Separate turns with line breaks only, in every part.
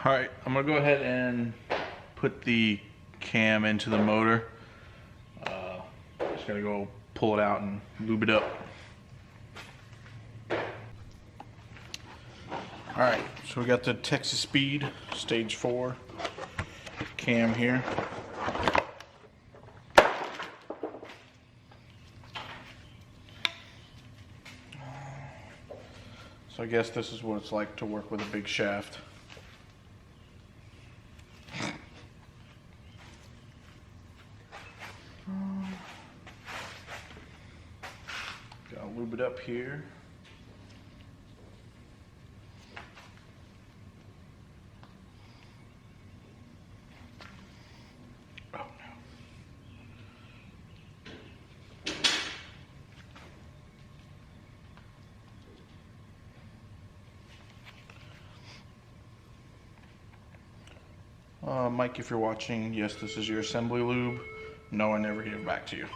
Alright, I'm going to go ahead and put the cam into the motor. Just got to go pull it out and lube it up. Alright, so we got the Texas Speed Stage 4 cam here. So I guess this is what it's like to work with a big shaft. Gotta lube it up here. Oh no. Mike, if you're watching, yes, this is your assembly lube. No, I never gave it back to you.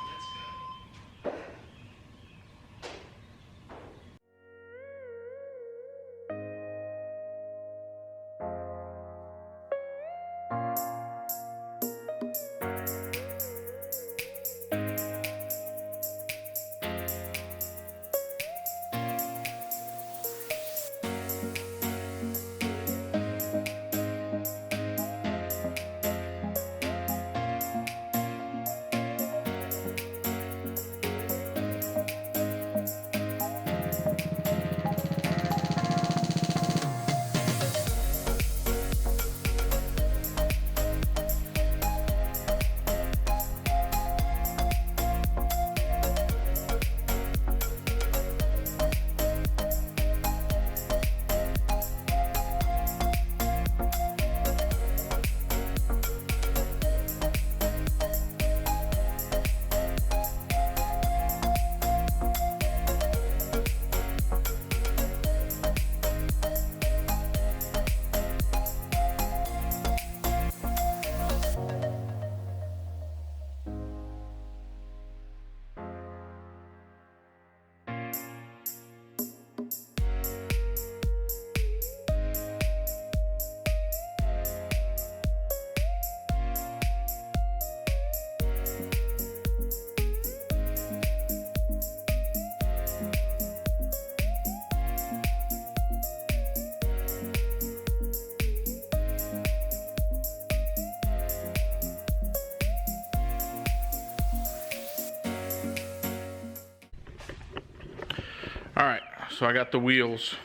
Alright, so I got the wheels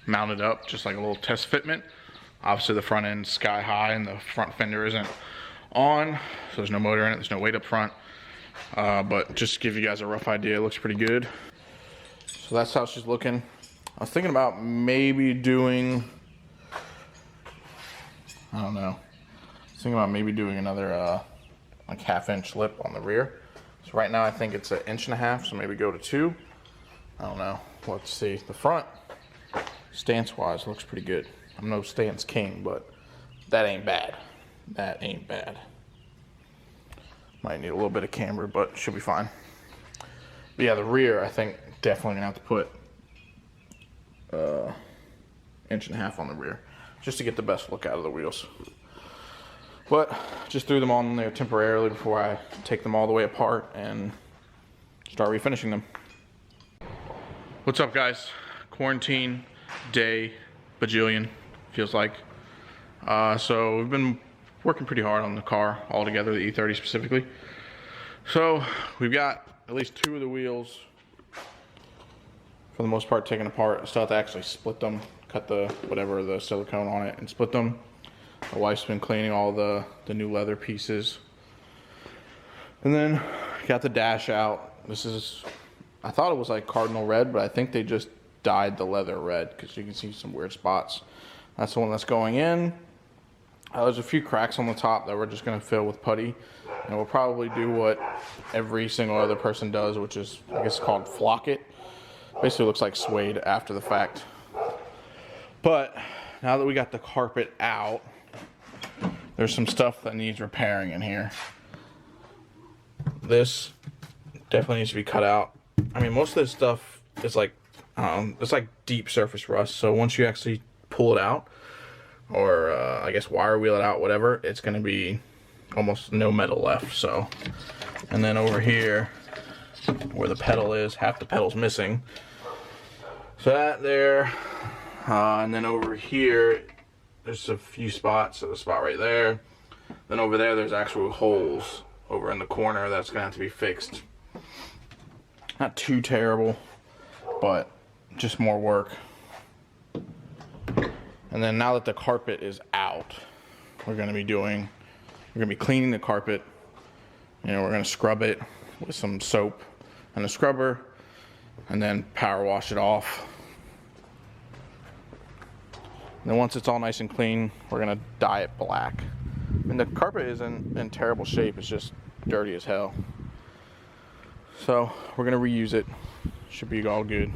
mounted up, just like a little test fitment. Obviously the front end's sky high and the front fender isn't on, so there's no motor in it, there's no weight up front. But just to give you guys a rough idea, it looks pretty good. So that's how she's looking. I was thinking about maybe doing, I don't know, another like 1/2 inch lip on the rear. So right now I think it's 1.5 inches, so maybe go to 2. I don't know. Let's see. The front, stance-wise, looks pretty good. I'm no stance king, but that ain't bad. That ain't bad. Might need a little bit of camber, but should be fine. But yeah, the rear, I think, definitely gonna have to put 1.5 inches on the rear, just to get the best look out of the wheels. But just threw them on there temporarily before I take them all the way apart and start refinishing them. What's up, guys? Quarantine day bajillion, feels like. So we've been working pretty hard on the car altogether, the E30 specifically. So we've got at least 2 of the wheels, for the most part, taken apart. I still have to actually split them, cut the silicone on it and split them. My wife's been cleaning all the new leather pieces. And then got the dash out. This is, I thought it was like cardinal red, but I think they just dyed the leather red because you can see some weird spots. That's the one that's going in. There's a few cracks on the top that we're just going to fill with putty. And we'll probably do what every single other person does, which is, I guess, called flock it. Basically looks like suede after the fact. But now that we got the carpet out, there's some stuff that needs repairing in here. This definitely needs to be cut out. I mean, most of this stuff is like, it's like deep surface rust. So once you actually pull it out, or I guess wire wheel it out, whatever, it's gonna be almost no metal left. So, and then over here where the pedal is, half the pedal's missing. So that there, and then over here there's a few spots. So the spot right there, then over there there's actual holes over in the corner that's gonna have to be fixed. Not too terrible, but just more work. And then now that the carpet is out, we're gonna be cleaning the carpet. You know, we're gonna scrub it with some soap and a scrubber, and then power wash it off. And then once it's all nice and clean, we're gonna dye it black. I mean, the carpet isn't in terrible shape, it's just dirty as hell. So we're gonna reuse it. Should be all good.